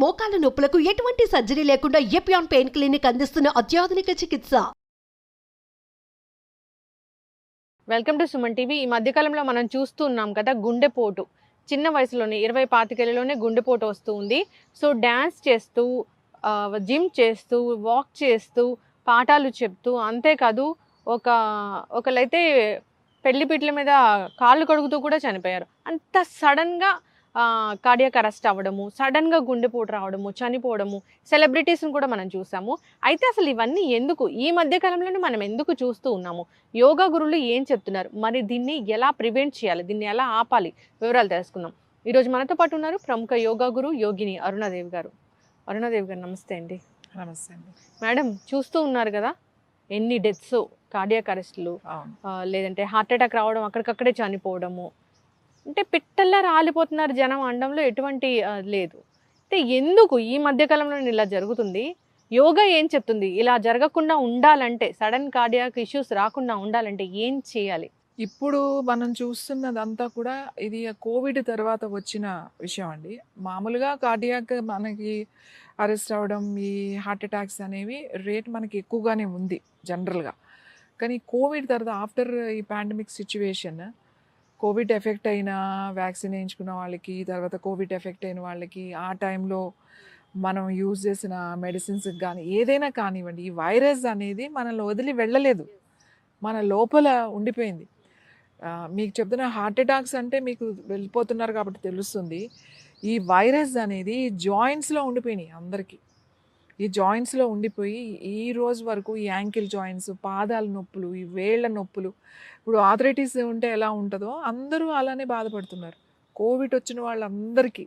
మోకాల నొప్పులకు ఎటువంటి సర్జరీ లేకుండా ఎపియాన్ పెయిన్ క్లినిక్ అందిస్తున్న అత్యాధునిక చికిత్స. Welcome to Suman TV. ఈ మధ్యకాలంలో మనం చూస్తూ ఉన్నాం కదా, గుండెపోటు చిన్న వయసులోనే 20-25 గుండెపోటు వస్తూ ఉంది. సో డ్యాన్స్ చేస్తూ, జిమ్ చేస్తూ, వాక్ చేస్తూ, పాఠాలు చెప్తూ, అంతేకాదు ఒకళ్ళైతే పెళ్లి పీటల మీద కాళ్ళు కడుగుతూ కూడా చనిపోయారు. అంత సడన్గా కార్డియాక్ అరెస్ట్ అవ్వడము, సడన్గా గుండెపోటు రావడము, చనిపోవడము, సెలబ్రిటీస్ని కూడా మనం చూసాము. అయితే అసలు ఇవన్నీ ఎందుకు ఈ మధ్యకాలంలోనే మనం ఎందుకు చూస్తూ ఉన్నాము? యోగా గురువులు ఏం చెప్తున్నారు, మరి దీన్ని ఎలా ప్రివెంట్ చేయాలి, దీన్ని ఎలా ఆపాలి, వివరాలు తెలుసుకుందాం. ఈరోజు మనతో పాటు ఉన్నారు ప్రముఖ యోగా గురు యోగిని అరుణాదేవి గారు. అరుణాదేవి గారు నమస్తే అండి. నమస్తే అండి మేడం, చూస్తూ ఉన్నారు కదా ఎన్ని డెత్స్, కార్డియాక్ అరెస్టులు, లేదంటే హార్ట్ అటాక్ రావడం, అక్కడికక్కడే చనిపోవడము, అంటే పిట్టల్లా రాలిపోతున్నారు జనం అనడంలో ఎటువంటి లేదు. అయితే ఎందుకు ఈ మధ్యకాలంలో ఇలా జరుగుతుంది? యోగా ఏం చెప్తుంది? ఇలా జరగకుండా ఉండాలంటే, సడన్ కార్డియాక్ ఇష్యూస్ రాకుండా ఉండాలంటే ఏం చేయాలి? ఇప్పుడు మనం చూస్తున్నదంతా కూడా ఇది కోవిడ్ తర్వాత వచ్చిన విషయం అండి. మామూలుగా కార్డియాక్ మనకి అరెస్ట్ అవ్వడం, ఈ హార్ట్ అటాక్స్ అనేవి రేట్ మనకి ఎక్కువగానే ఉంది జనరల్గా. కానీ కోవిడ్ తర్వాత ఆఫ్టర్ ఈ పాండమిక్ సిచ్యువేషన్, కోవిడ్ ఎఫెక్ట్ అయిన వ్యాక్సిన్ వేయించుకున్న వాళ్ళకి, తర్వాత కోవిడ్ ఎఫెక్ట్ అయిన వాళ్ళకి, ఆ టైంలో మనం యూజ్ చేసిన మెడిసిన్స్కి కానీ ఏదైనా కానివ్వండి, ఈ వైరస్ అనేది మనల్ని వదిలి వెళ్ళలేదు, మన లోపల ఉండిపోయింది. మీకు చెప్తున్న హార్ట్ అటాక్స్ అంటే మీకు వెళ్ళిపోతున్నారు కాబట్టి తెలుస్తుంది. ఈ వైరస్ అనేది జాయింట్స్లో ఉండిపోయినాయి అందరికీ. ఈ జాయింట్స్లో ఉండిపోయి ఈ రోజు వరకు ఈ యాంకిల్ జాయింట్స్, పాదాల నొప్పులు, ఈ వేళ్ల నొప్పులు, ఇప్పుడు ఆర్థరైటిస్ ఉంటే ఎలా ఉంటుందో అందరూ అలానే బాధపడుతున్నారు. కోవిడ్ వచ్చిన వాళ్ళందరికీ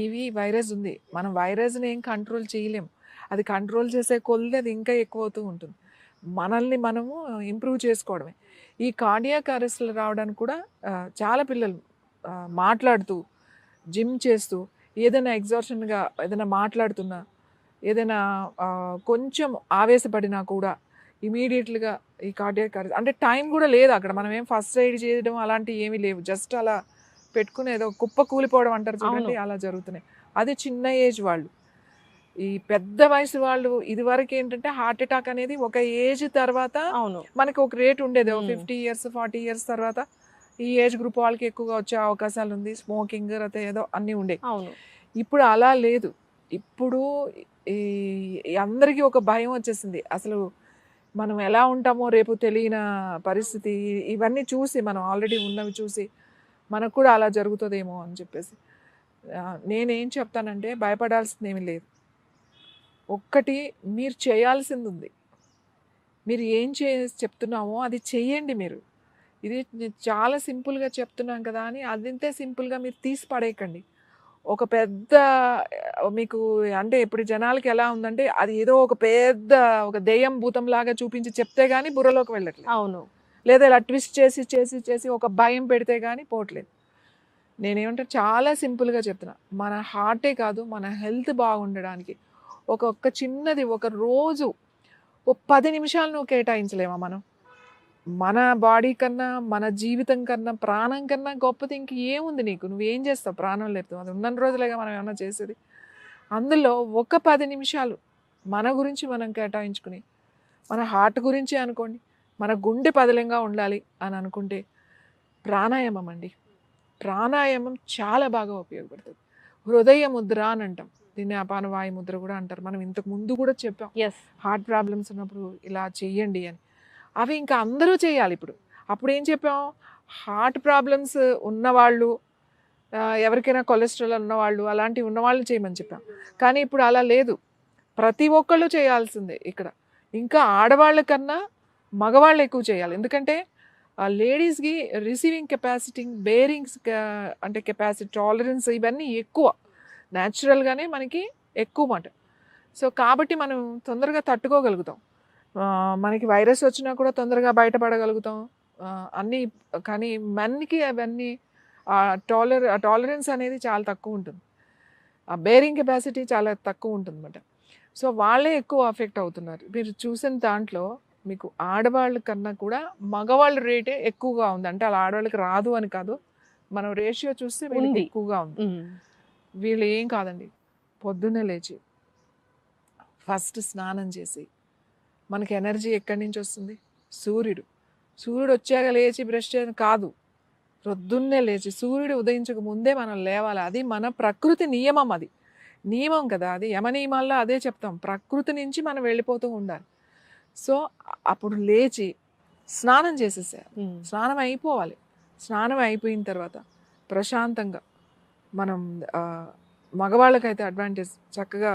ఇవి వైరస్ ఉంది. మనం వైరస్ని ఏం కంట్రోల్ చేయలేం. అది కంట్రోల్ చేసే కొద్ది అది ఇంకా ఎక్కువ అవుతూ ఉంటుంది. మనల్ని మనము ఇంప్రూవ్ చేసుకోవడమే. ఈ కార్డియాక్ అరెస్టులు రావడానికి కూడా చాలా పిల్లలు మాట్లాడుతూ, జిమ్ చేస్తూ, ఏదైనా ఎగ్జార్షన్గా ఏదైనా మాట్లాడుతున్నా, ఏదైనా కొంచెం ఆవేశపడినా కూడా ఇమీడియట్గా ఈ కార్డియాక్ అరెస్ట్, అంటే టైం కూడా లేదు అక్కడ. మనం ఏం ఫస్ట్ ఎయిడ్ చేయడం అలాంటివి ఏమీ లేవు. జస్ట్ అలా పెట్టుకుని ఏదో కుప్ప కూలిపోవడం అంటారు చూడండి, అలా జరుగుతున్నాయి. అది చిన్న ఏజ్ వాళ్ళు. ఈ పెద్ద వయసు వాళ్ళు ఇదివరకు ఏంటంటే హార్ట్ అటాక్ అనేది ఒక ఏజ్ తర్వాత మనకి ఒక రేట్ ఉండేది. 50 years 40 years తర్వాత ఈ ఏజ్ గ్రూప్ వాళ్ళకి ఎక్కువగా వచ్చే అవకాశాలు ఉంది. స్మోకింగ్ ఏదో అన్నీ ఉండే. ఇప్పుడు అలా లేదు. ఇప్పుడు ఈ అందరికీ ఒక భయం వచ్చేసింది. అసలు మనం ఎలా ఉంటామో రేపు తెలియని పరిస్థితి. ఇవన్నీ చూసి, మనం ఆల్రెడీ ఉన్నవి చూసి మనకు కూడా అలా జరుగుతుందేమో అని చెప్పేసి నేనేం చెప్తానంటే, భయపడాల్సింది ఏమీ లేదు. ఒక్కటి మీరు చేయాల్సింది ఉంది. మీరు ఏం చెప్తున్నామో అది చెయ్యండి. మీరు ఇది చాలా సింపుల్గా చెప్తున్నాం కదా అని అదింతే సింపుల్గా మీరు తీసి పడేయకండి. ఒక పెద్ద మీకు అంటే ఇప్పుడు జనాలకి ఎలా ఉందంటే, అది ఏదో ఒక పెద్ద ఒక దెయ్యం భూతం లాగా చూపించి చెప్తే కానీ బుర్రలోకి వెళ్ళట్లేదు. అవును. లేదా ఇలా ట్విస్ట్ చేసి చేసి చేసి ఒక భయం పెడితే కానీ పోవట్లేదు. నేనేమంటే చాలా సింపుల్గా చెప్తున్నా. మన హార్టే కాదు, మన హెల్త్ బాగుండడానికి ఒక్క చిన్నది, ఒక రోజు 10 నిమిషాలు నువ్వు కేటాయించలేమా మనం? మన బాడీ కన్నా, మన జీవితం కన్నా, ప్రాణం కన్నా గొప్పది ఇంక ఏముంది నీకు? నువ్వేం చేస్తావు ప్రాణం లేదు? అది ఉన్న రోజులేగా మనం ఏమన్నా చేసేది. అందులో ఒక 10 నిమిషాలు మన గురించి మనం కేటాయించుకుని, మన హార్ట్ గురించి అనుకోండి, మన గుండె పదిలంగా ఉండాలి అని అనుకుంటే ప్రాణాయామం అండి. ప్రాణాయామం చాలా బాగా ఉపయోగపడుతుంది. హృదయ ముద్ర అని అంటాం, దీన్ని అపానవాయు ముద్ర కూడా అంటారు. మనం ఇంతకు ముందు కూడా చెప్పాం, హార్ట్ ప్రాబ్లమ్స్ ఉన్నప్పుడు ఇలా చెయ్యండి అని. అవి ఇంకా అందరూ చేయాలి ఇప్పుడు. అప్పుడు ఏం చెప్పాం, హార్ట్ ప్రాబ్లమ్స్ ఉన్నవాళ్ళు, ఎవరికైనా కొలెస్ట్రాల్ ఉన్నవాళ్ళు, అలాంటివి ఉన్నవాళ్ళు చేయమని చెప్పాం. కానీ ఇప్పుడు అలా లేదు, ప్రతి ఒక్కళ్ళు చేయాల్సిందే ఇక్కడ. ఇంకా ఆడవాళ్ళ కన్నా మగవాళ్ళు ఎక్కువ చేయాలి. ఎందుకంటే లేడీస్కి రిసీవింగ్ కెపాసిటీ, బేరింగ్స్ అంటే కెపాసిటీ, టాలరెన్స్ ఇవన్నీ ఎక్కువ, న్యాచురల్గానే మనకి ఎక్కువ మాట. సో కాబట్టి మనం తొందరగా తట్టుకోగలుగుతాం. మనకి వైరస్ వచ్చినా కూడా తొందరగా బయటపడగలుగుతాం అన్నీ. కానీ మెన్కి అవన్నీ టాలరెన్స్ అనేది చాలా తక్కువ ఉంటుంది, ఆ బేరింగ్ కెపాసిటీ చాలా తక్కువ ఉంటుంది అన్నమాట. సో వాళ్ళే ఎక్కువ అఫెక్ట్ అవుతున్నారు. మీరు చూసిన దాంట్లో మీకు ఆడవాళ్ళ కన్నా కూడా మగవాళ్ళ రేటే ఎక్కువగా ఉంది. అంటే అలా ఆడవాళ్ళకి రాదు అని కాదు, మనం రేషియో చూస్తే వీళ్ళకి ఎక్కువగా ఉంది. వీళ్ళు ఏం కాదండి, పొద్దున్నే లేచి ఫస్ట్ స్నానం చేసి, మనకి ఎనర్జీ ఎక్కడి నుంచి వస్తుంది? సూర్యుడు వచ్చాక లేచి బ్రష్ చేయడం కాదు, పొద్దున్నే లేచి సూర్యుడు ఉదయించక ముందే మనం లేవాలి. అది మన ప్రకృతి నియమం. అది నియమం కదా, అది యమ నియమాల్లో అదే చెప్తాం. ప్రకృతి నుంచి మనం వెళ్ళిపోతూ ఉండాలి. సో అప్పుడు లేచి స్నానం చేసేసారు. స్నానం అయిపోవాలి. స్నానం అయిపోయిన తర్వాత ప్రశాంతంగా మనం మగవాళ్ళకైతే అడ్వాంటేజ్, చక్కగా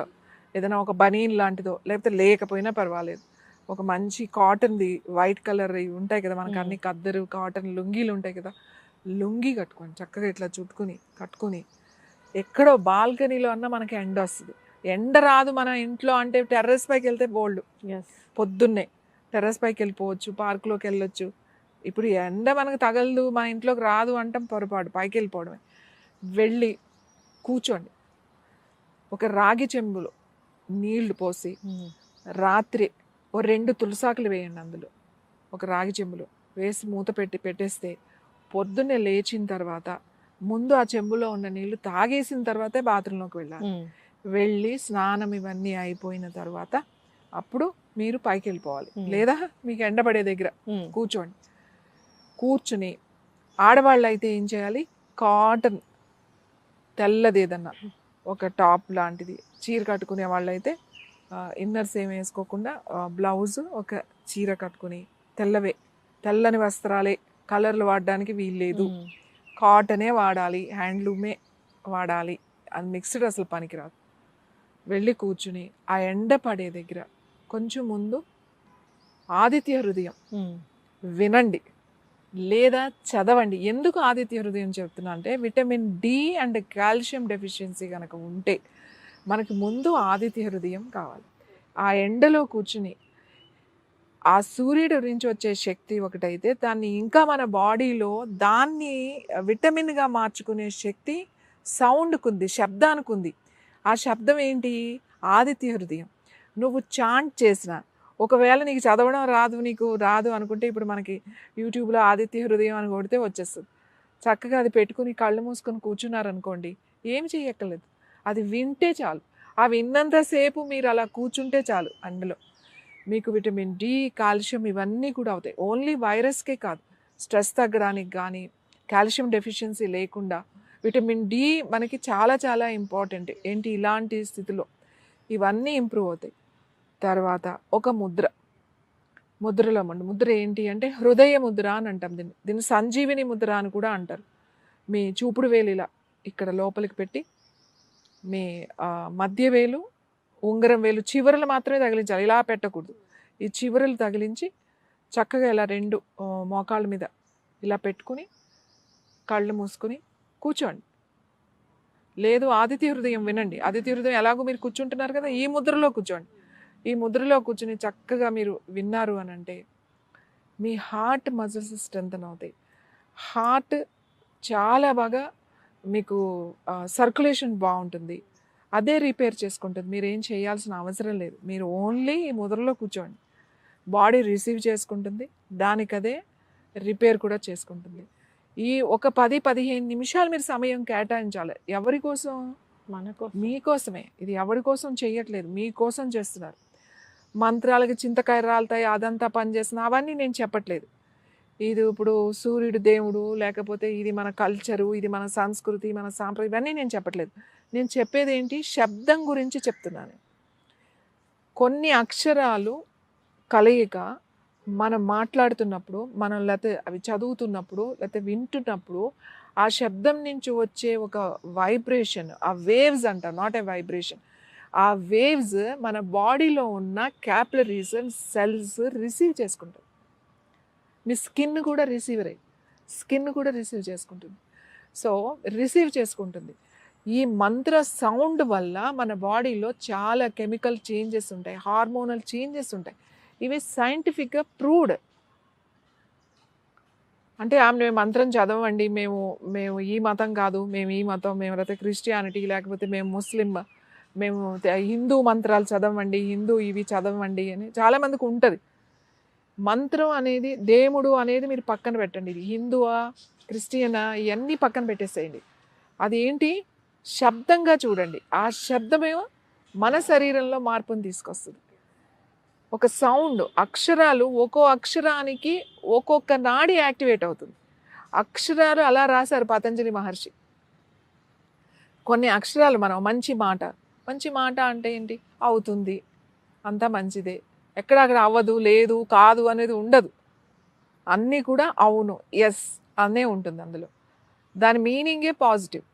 ఏదైనా ఒక బనీన్ లాంటిదో లేకపోతే లేకపోయినా పర్వాలేదు, ఒక మంచి కాటన్ది వైట్ కలర్ ఇవి ఉంటాయి కదా మనకు, అన్ని కద్దరు కాటన్ లుంగీలు ఉంటాయి కదా, లుంగీ కట్టుకొని చక్కగా ఇట్లా కట్టుకొని ఎక్కడో బాల్కనీలో అన్నా మనకి ఎండ వస్తుంది. ఎండ రాదు మన ఇంట్లో అంటే టెర్రస్ పైకి వెళ్తే బోల్డ్, పొద్దున్నే టెర్రస్ పైకి వెళ్ళిపోవచ్చు, పార్కులోకి వెళ్ళొచ్చు. ఇప్పుడు ఎండ మనకు తగలదు, మన ఇంట్లోకి రాదు అంటాం పొరపాటు, పైకి వెళ్ళిపోవడమే. వెళ్ళి కూర్చోండి. ఒక రాగి చెంబులో నీళ్లు పోసి రాత్రి ఓ 2 తులసాకులు వేయండి అందులో, ఒక రాగి చెంబులో వేసి మూత పెట్టేస్తే పొద్దున్నే లేచిన తర్వాత ముందు ఆ చెంబులో ఉన్న నీళ్లు తాగేసిన తర్వాతే బాత్రూంలోకి వెళ్ళాలి. వెళ్ళి స్నానం ఇవన్నీ అయిపోయిన తర్వాత అప్పుడు మీరు పైకి వెళ్ళిపోవాలి. లేదా మీకు ఎండపడే దగ్గర కూర్చుని ఆడవాళ్ళు అయితే ఏం చేయాలి, కాటన్ తెల్లది ఏదన్నా ఒక టాప్ లాంటిది, చీర కట్టుకునే వాళ్ళైతే ఇన్నర్స్ ఏం వేసుకోకుండా బ్లౌజ్ ఒక చీర కట్టుకుని, తెల్లని వస్త్రాలే, కలర్లు వాడడానికి వీల్లేదు, కాటనే వాడాలి, హ్యాండ్లూమే వాడాలి, అది మిక్స్డ్ అసలు పనికిరాదు. వెళ్ళి కూర్చుని ఆ ఎండ పడే దగ్గర కొంచెం ముందు ఆదిత్య హృదయం వినండి లేదా చదవండి. ఎందుకు ఆదిత్య హృదయం చెప్తున్నా అంటే, vitamin D and calcium deficiency కనుక ఉంటే మనకి ముందు ఆదిత్య హృదయం కావాలి. ఆ ఎండలో కూర్చుని ఆ సూర్యుడి నుంచి వచ్చే శక్తి ఒకటైతే, దాన్ని ఇంకా మన బాడీలో దాన్ని విటమిన్గా మార్చుకునే శక్తి సౌండ్కుంది, శబ్దానికి ఉంది. ఆ శబ్దం ఏంటి? ఆదిత్య హృదయం. నువ్వు చాంట్ చేసిన, ఒకవేళ నీకు చదవడం నీకు రాదు అనుకుంటే, ఇప్పుడు మనకి యూట్యూబ్లో ఆదిత్య హృదయం అని కొడితే వచ్చేస్తుంది. చక్కగా అది పెట్టుకుని కళ్ళు మూసుకొని కూర్చున్నారనుకోండి, ఏం చేయక్కర్లేదు, అది వింటే చాలు. ఆ విన్నంతసేపు మీరు అలా కూర్చుంటే చాలు, అందులో మీకు విటమిన్ డి, కాల్షియం ఇవన్నీ కూడా అవుతాయి. ఓన్లీ వైరస్కే కాదు, స్ట్రెస్ తగ్గడానికి కానీ, కాల్షియం డెఫిషియన్సీ లేకుండా విటమిన్ డి మనకి చాలా చాలా ఇంపార్టెంట్. ఏంటి ఇలాంటి స్థితిలో ఇవన్నీ ఇంప్రూవ్ అవుతాయి. తర్వాత ఒక ముద్ర ఏంటి అంటే హృదయ ముద్ర అని అంటాం. దీన్ని సంజీవిని ముద్ర అని కూడా అంటారు. మీ చూపుడు వేలు ఇలా ఇక్కడ లోపలికి పెట్టి, మీ మధ్య వేలు, ఉంగరం వేలు చివరలు మాత్రమే తగిలించాలి, ఇలా పెట్టకూడదు. ఈ చివరలు తగిలించి చక్కగా ఇలా 2 మోకాళ్ళ మీద ఇలా పెట్టుకుని కళ్ళు మూసుకొని కూర్చోండి. లేదు ఆదిత్య హృదయం వినండి. ఆదిత్య హృదయం ఎలాగో మీరు కూర్చుంటున్నారు కదా, ఈ ముద్రలో కూర్చోండి. ఈ ముద్రలో కూర్చుని చక్కగా మీరు విన్నారు అని అంటే మీ హార్ట్ మజిల్స్ స్ట్రెంథన్ అవుతాయి. హార్ట్ చాలా బాగా మీకు సర్క్యులేషన్ బాగుంటుంది, అదే రిపేర్ చేసుకుంటుంది. మీరు ఏం చేయాల్సిన అవసరం లేదు. మీరు ఓన్లీ ఈ ముద్రలో కూర్చోండి, బాడీ రిసీవ్ చేసుకుంటుంది, దానికదే రిపేర్ కూడా చేసుకుంటుంది. ఈ ఒక 10-15 నిమిషాలు మీరు సమయం కేటాయించాలి. ఎవరి కోసం? మీకోసమే. ఇది ఎవరి కోసం చేయట్లేదు, మీకోసం చేస్తున్నారు. మంత్రాలకి చింతకాయ రాలుతాయి, అదంతా పనిచేస్తున్నా, అవన్నీ నేను చెప్పట్లేదు. ఇది ఇప్పుడు సూర్యుడు దేవుడు, లేకపోతే ఇది మన కల్చరు, ఇది మన సంస్కృతి, మన సాంప్రదాయం, ఇవన్నీ నేను చెప్పట్లేదు. నేను చెప్పేది ఏంటి, శబ్దం గురించి చెప్తున్నాను. కొన్ని అక్షరాలు కలయిక మనం మాట్లాడుతున్నప్పుడు, మనం లేకపోతే అవి చదువుతున్నప్పుడు, లేకపోతే వింటున్నప్పుడు ఆ శబ్దం నుంచి వచ్చే ఒక వైబ్రేషన్, ఆ వేవ్స్ అంటారు, నాట్ ఏ వైబ్రేషన్. ఆ వేవ్స్ మన బాడీలో ఉన్న క్యాపిలరీస్ అండ్ సెల్స్ రిసీవ్ చేసుకుంటారు. మీ స్కిన్ కూడా రిసీవ్ చేసుకుంటుంది. సో రిసీవ్ చేసుకుంటుంది. ఈ మంత్ర సౌండ్ వల్ల మన బాడీలో చాలా కెమికల్ చేంజెస్ ఉంటాయి, హార్మోనల్ చేంజెస్ ఉంటాయి. ఇవి సైంటిఫిక్గా ప్రూవ్డ్. అంటే మేము మంత్రం చదవండి, మేము ఈ మతం కాదు, మేము ఈ మతం, మేము లేకపోతే క్రిస్టియానిటీ, లేకపోతే మేము ముస్లిం, మేము హిందూ మంత్రాలు చదవండి, హిందూ ఇవి చదవండి అని చాలామందికి ఉంటుంది. మంత్రం అనేది, దేవుడు అనేది మీరు పక్కన పెట్టండి. ఇది హిందువా క్రిస్టియనా ఇవన్నీ పక్కన పెట్టేసేయండి. అది ఏంటి, శబ్దంగా చూడండి. ఆ శబ్దమేమో మన శరీరంలో మార్పుని తీసుకొస్తుంది. ఒక సౌండ్, అక్షరాలు, ఒక్కో అక్షరానికి ఒక్కొక్క నాడి యాక్టివేట్ అవుతుంది. అక్షరాలు అలా రాశారు పతంజలి మహర్షి. కొన్ని అక్షరాలు మనం మంచి మాట, మంచి మాట అంటే ఏంటి? అవుతుంది, అంతా మంచిదే, ఎక్కడ అక్కడ అవ్వదు, లేదు, కాదు అనేది ఉండదు. అన్నీ కూడా అవును, ఎస్ అనే ఉంటుంది అందులో. దాని మీనింగే పాజిటివ్.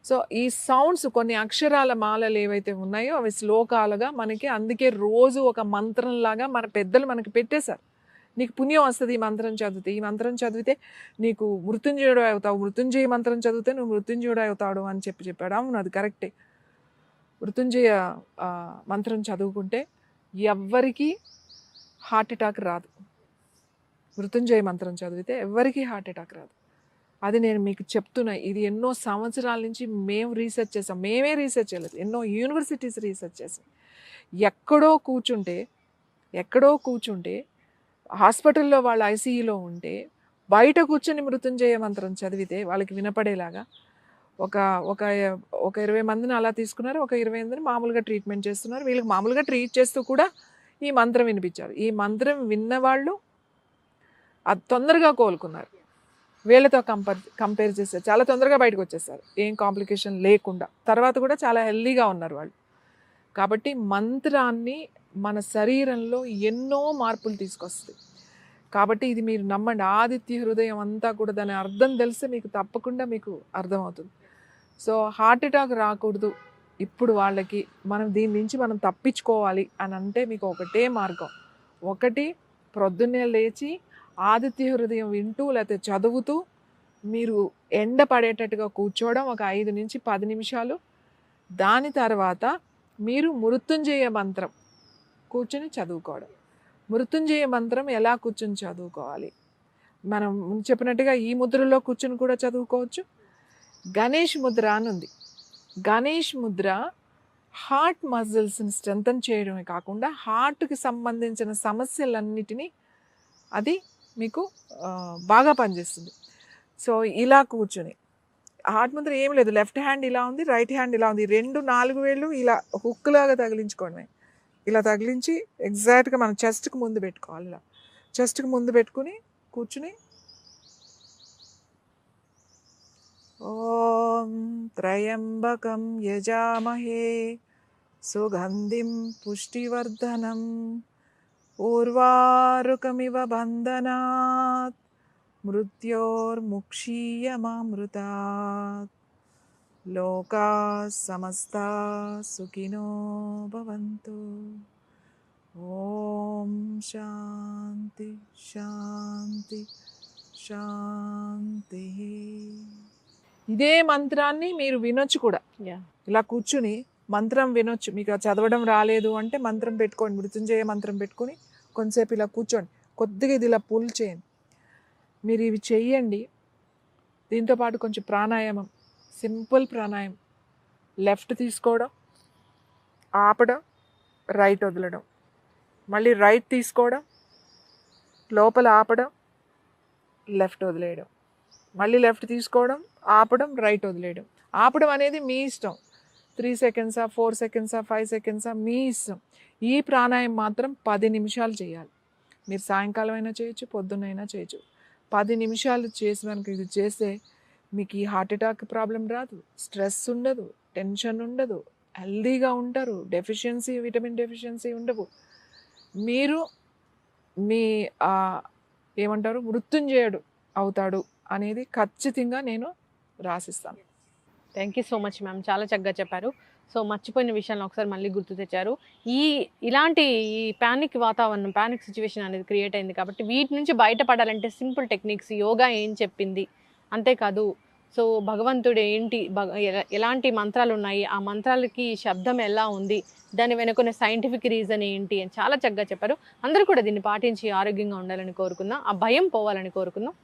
సో ఈ సౌండ్స్, కొన్ని అక్షరాల మాలలు ఏవైతే ఉన్నాయో అవి శ్లోకాలుగా మనకి, అందుకే రోజు ఒక మంత్రంలాగా మన పెద్దలు మనకి పెట్టేశారు. నీకు పుణ్యం వస్తుంది ఈ మంత్రం చదివితే, ఈ మంత్రం చదివితే నీకు మృత్యుంజయుడు అవుతావు, మృత్యుంజయ మంత్రం చదివితే నువ్వు మృత్యుంజయుడు అవుతాడు అని చెప్పాడు. అవును, అది కరెక్టే. మృత్యుంజయ మంత్రం చదువుకుంటే ఎవ్వరికీ హార్ట్ అటాక్ రాదు. మృత్యుంజయ మంత్రం చదివితే ఎవ్వరికీ హార్ట్ అటాక్ రాదు. అది నేను మీకు చెప్తున్నా. ఇది ఎన్నో సంవత్సరాల నుంచి మేము రీసెర్చ్ చేసాం. మేమే రీసెర్చ్ చేయలేదు, ఎన్నో యూనివర్సిటీస్ రీసెర్చ్ చేసాం. ఎక్కడో కూర్చుంటే హాస్పిటల్లో వాళ్ళు ఐసీయూలో ఉంటే బయట కూర్చొని మృత్యుంజయ మంత్రం చదివితే వాళ్ళకి వినపడేలాగా ఒక 20 మందిని అలా తీసుకున్నారు. ఒక 20 మందిని మామూలుగా ట్రీట్మెంట్ చేస్తున్నారు. వీళ్ళకి మామూలుగా ట్రీట్ చేస్తూ కూడా ఈ మంత్రం వినిపించారు. ఈ మంత్రం విన్నవాళ్ళు అది తొందరగా కోలుకున్నారు. వీళ్ళతో కంపేర్ చేస్తే చాలా తొందరగా బయటకు వచ్చేస్తారు, ఏం కాంప్లికేషన్ లేకుండా. తర్వాత కూడా చాలా హెల్దీగా ఉన్నారు వాళ్ళు. కాబట్టి మంత్రాన్ని మన శరీరంలో ఎన్నో మార్పులు తీసుకొస్తుంది. కాబట్టి ఇది మీరు నమ్మండి. ఆదిత్య హృదయం అంతా కూడా దాని అర్థం తెలిస్తే మీకు తప్పకుండా మీకు అర్థమవుతుంది. సో హార్ట్ అటాక్ రాకూడదు ఇప్పుడు వాళ్ళకి, మనం దీని నుంచి మనం తప్పించుకోవాలి అని అంటే మీకు ఒకటే మార్గం. ఒకటి, ప్రొద్దున్నే లేచి ఆదిత్య హృదయం వింటూ లేకపోతే చదువుతూ మీరు ఎండ పడేటట్టుగా కూర్చోవడం ఒక 5 నుంచి 10 నిమిషాలు. దాని తర్వాత మీరు మృత్యుంజయ మంత్రం కూర్చొని చదువుకోవడం. మృత్యుంజయ మంత్రం ఎలా కూర్చొని చదువుకోవాలి? మనం ముందు చెప్పినట్టుగా ఈ ముద్రలో కూర్చొని కూడా చదువుకోవచ్చు. గణేష్ ముద్ర అని ఉంది. గణేష్ ముద్ర హార్ట్ మజిల్స్ని స్ట్రెంథన్ చేయడమే కాకుండా హార్ట్కి సంబంధించిన సమస్యలన్నిటినీ అది మీకు బాగా పనిచేస్తుంది. సో ఇలా కూర్చొని హార్ట్ ముద్ర ఏం లేదు, లెఫ్ట్ హ్యాండ్ ఇలా ఉంది, రైట్ హ్యాండ్ ఇలా ఉంది, 4 వేళ్ళు ఇలా హుక్లాగా తగిలించుకోవడమే. ఇలా తగిలించి ఎగ్జాక్ట్గా మనం చెస్ట్కి ముందు పెట్టుకోవాలి. ఇలా చెస్ట్కి ముందు పెట్టుకుని కూర్చుని ఓం త్రయంబకం యజామహే సుగంధిం పుష్టివర్ధనం ఊర్వారుకమివ బంధనాత్ మృత్యోర్ముక్షీయమామృతాత్ లోకా సమస్తా సుఖినో భవంతు. ఓం శాంతి శాంతి శాంతి. ఇదే మంత్రాన్ని మీరు వినొచ్చు కూడా. ఇలా కూర్చుని మంత్రం వినొచ్చు. మీకు చదవడం రాలేదు అంటే మంత్రం పెట్టుకోండి, మృత్యుంజయ మంత్రం పెట్టుకొని కొంతసేపు ఇలా కూర్చోండి. కొద్దిగా ఇది ఇలా పుల్ చేయండి. మీరు ఇవి చెయ్యండి. దీంతోపాటు కొంచెం ప్రాణాయామం, సింపుల్ ప్రాణాయామం. లెఫ్ట్ తీసుకోవడం, ఆపడం, రైట్ వదలడం, మళ్ళీ రైట్ తీసుకోవడం, లోపల ఆపడం, లెఫ్ట్ వదిలేయడం, మళ్ళీ లెఫ్ట్ తీసుకోవడం, ఆపడం, రైట్ వదిలేయడం. ఆపడం అనేది మీ ఇష్టం. 3 సెకండ్సా, 4 సెకండ్సా, 5 సెకండ్సా మీ ఇష్టం. ఈ ప్రాణాయామం మాత్రం 10 నిమిషాలు చేయాలి. మీరు సాయంకాలం అయినా చేయొచ్చు, పొద్దున్నైనా చేయొచ్చు. 10 నిమిషాలు చేసి మనకి ఇది చేస్తే మీకు ఈ హార్ట్ అటాక్ ప్రాబ్లం రాదు, స్ట్రెస్ ఉండదు, టెన్షన్ ఉండదు, హెల్దీగా ఉంటారు, విటమిన్ డెఫిషియన్సీ ఉండవు. మీరు మీ ఏమంటారు మృత్యుంజయుడు అవుతాడు అనేది ఖచ్చితంగా నేను రాసిస్తాను. Thank you so much ma'am, చాలా చక్కగా చెప్పారు. సో మర్చిపోయిన విషయాన్ని ఒకసారి మళ్ళీ గుర్తు తెచ్చారు. ఇలాంటి ప్యానిక్ వాతావరణం, ప్యానిక్ సిచ్యువేషన్ అనేది క్రియేట్ అయింది కాబట్టి వీటి నుంచి బయటపడాలంటే సింపుల్ టెక్నిక్స్, యోగా ఏం చెప్పింది, అంతేకాదు సో భగవంతుడు ఏంటి, ఎలాంటి మంత్రాలు ఉన్నాయి, ఆ మంత్రాలకి శబ్దం ఎలా ఉంది, దాని వెనుకున్న సైంటిఫిక్ రీజన్ ఏంటి అని చాలా చక్కగా చెప్పారు. అందరూ కూడా దీన్ని పాటించి ఆరోగ్యంగా ఉండాలని కోరుకుందాం, ఆ భయం పోవాలని కోరుకుందాం.